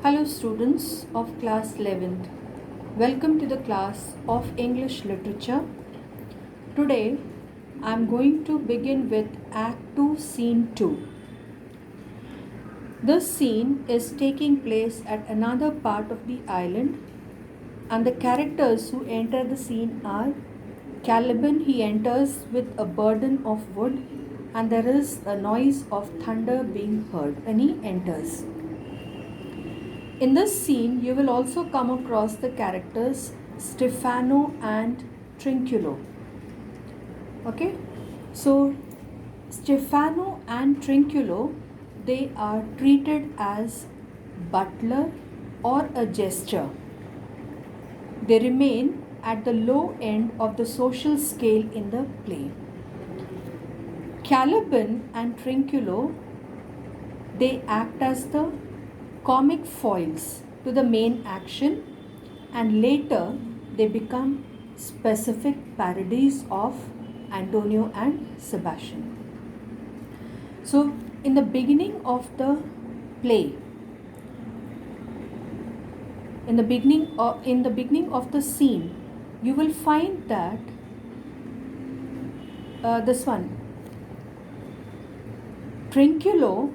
Hello students of class 11th. Welcome to the class of English Literature. Today I am going to begin with Act 2 Scene 2. This scene is taking place at another part of the island and the characters who enter the scene are Caliban. He enters with a burden of wood and there is a noise of thunder being heard when he enters. In this scene, you will also come across the characters Stefano and Trinculo. Okay, so Stefano and Trinculo, they are treated as butler or a jester. They remain at the low end of the social scale in the play. Caliban and Trinculo, they act as the comic foils to the main action and later they become specific parodies of Antonio and Sebastian. So in the beginning of the play, in the beginning of the scene, you will find that this one, Trinculo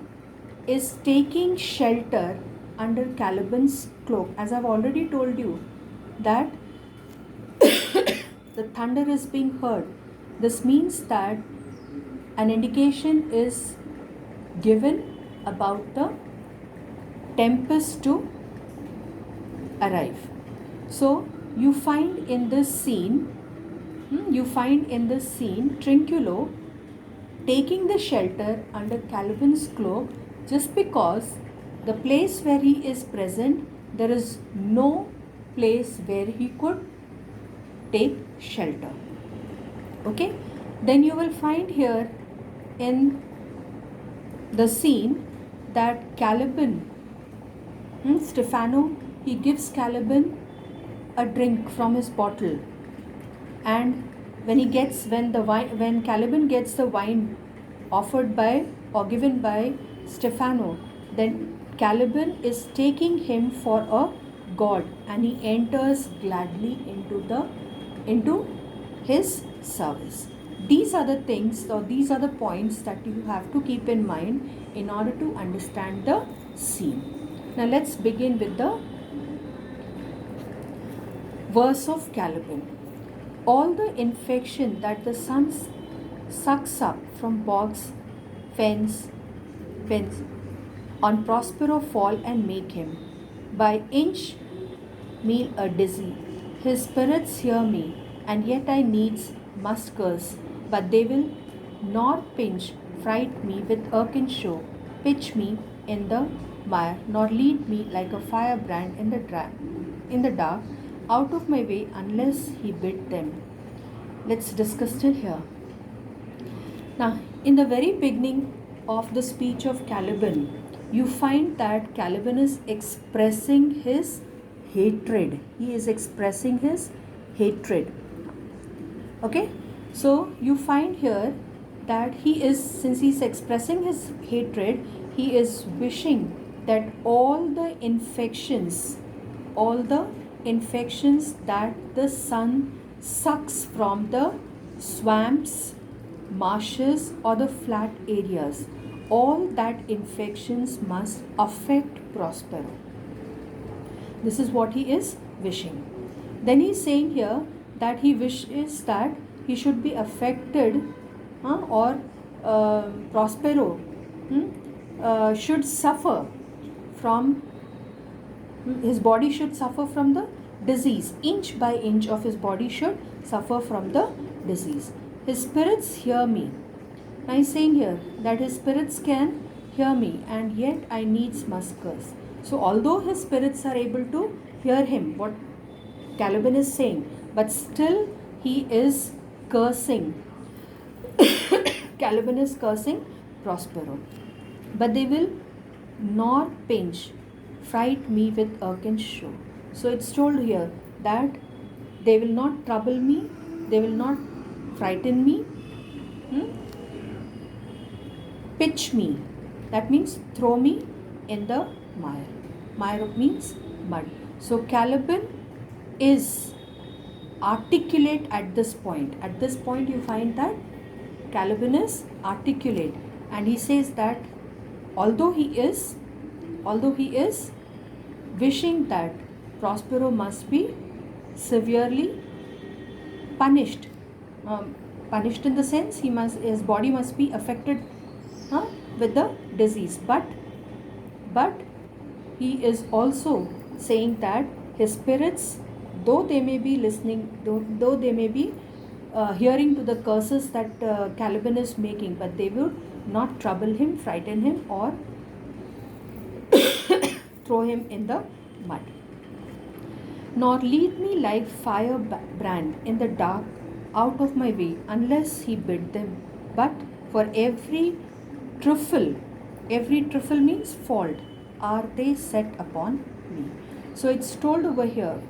is taking shelter under Caliban's cloak. As I've already told you that the thunder is being heard. This means that an indication is given about the tempest to arrive. So you find in this scene Trinculo taking the shelter under Caliban's cloak just because the place where he is present, there is no place where he could take shelter. Okay, then you will find here in the scene that Caliban, Stefano, he gives Caliban a drink from his bottle, and when Caliban gets the wine offered by or given by Stefano, then Caliban is taking him for a god and he enters gladly into his service. These are the things, or these are the points that you have to keep in mind in order to understand the scene. Now let's begin with the verse of Caliban. All the infection that the sun sucks up from bogs, fens on Prospero fall and make him by inch meal a dizzy. His spirits hear me, and yet I needs must curse, but they will nor pinch, fright me with irk show, pitch me in the mire, nor lead me like a firebrand in the dark, out of my way unless he bid them. Let's discuss it here. Now, in the very beginning of the speech of Caliban, you find that Caliban is expressing his hatred. He is expressing his hatred. Okay, so you find here that since he is expressing his hatred, he is wishing that all the infections that the sun sucks from the swamps, marshes or the flat areas, all that infections must affect Prospero. This is what he is wishing. Then he is saying here that he wishes that he should be affected Prospero should suffer from, his body should suffer from the disease. Inch by inch of his body should suffer from the disease. His spirits hear me. Now he's saying here that his spirits can hear me and yet I needs must curse. So although his spirits are able to hear him, what Caliban is saying, but still he is cursing. Caliban is cursing Prospero. But they will nor pinch, fright me with irk and show. So it's told here that they will not trouble me, they will not frighten me, pitch me, that means throw me in the mire. Mire means mud. So Caliban is articulate at this point. At this point, you find that Caliban is articulate, and he says that although he is wishing that Prospero must be severely punished, punished in the sense his body must be affected with the disease, but he is also saying that his spirits, though they may be listening, though they may be hearing to the curses that Caliban is making, but they will not trouble him, frighten him, or throw him in the mud. Nor lead me like firebrand in the dark out of my way, unless he bid them. But for every truffle means fault, are they set upon me. So it's told over here,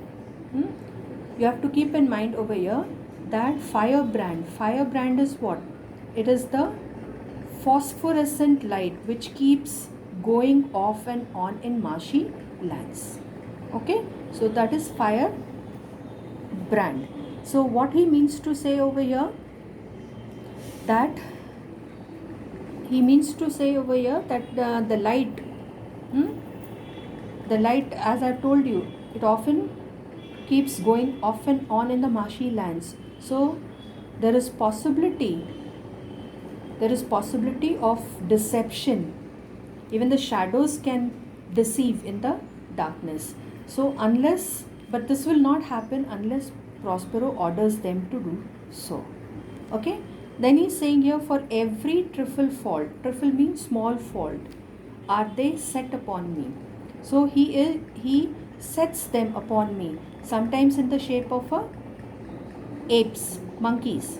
you have to keep in mind over here that firebrand is what? It is the phosphorescent light which keeps going off and on in marshy lands. Okay, so that is firebrand. So what he means to say over here, that he means to say over here that the light, as I told you, it often keeps going off and on in the marshy lands. So there is possibility of deception. Even the shadows can deceive in the darkness. So but this will not happen unless Prospero orders them to do so. Okay, then he's saying here, for every trifle fault, trifle means small fault, are they set upon me. So he sets them upon me, sometimes in the shape of apes, monkeys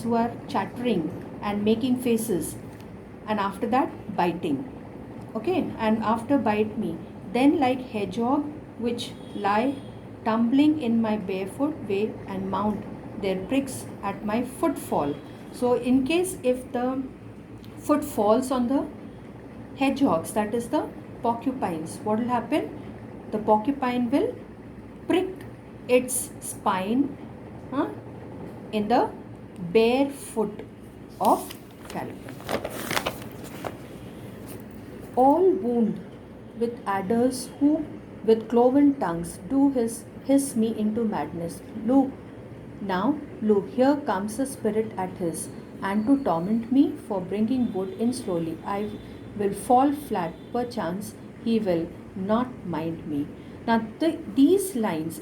who are chattering and making faces, and after that biting. Okay, and after bite me, then like hedgehog which lie tumbling in my barefoot way and mount their pricks at my footfall. So in case if the foot falls on the hedgehogs, that is the porcupines, what will happen? The porcupine will prick its spine in the bare foot of Caliban. All wound with adders who with cloven tongues do hiss me into madness. Look, here comes a spirit at his, and to torment me for bringing wood in slowly, I will fall flat, perchance he will not mind me. Now these lines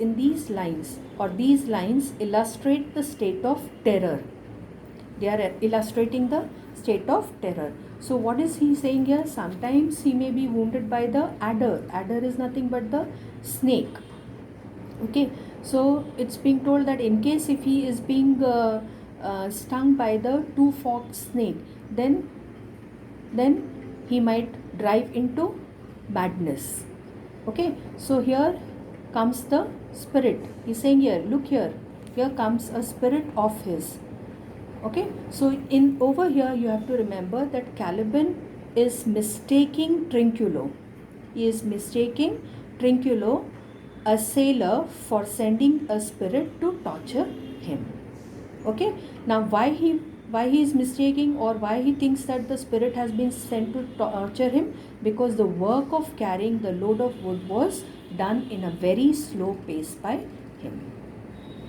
illustrate the state of terror. They are illustrating the state of terror. So what is he saying here? Sometimes he may be wounded by the adder. Adder is nothing but the snake. Okay, so it's being told that in case if he is being stung by the two-forked snake, then he might drive into madness. Okay, so here comes the spirit. He's saying here, look here comes a spirit of his. Okay, so over here you have to remember that Caliban is mistaking Trinculo. He is mistaking Trinculo, a sailor, for sending a spirit to torture him. Okay, now why he is mistaking, or why he thinks that the spirit has been sent to torture him? Because the work of carrying the load of wood was done in a very slow pace by him.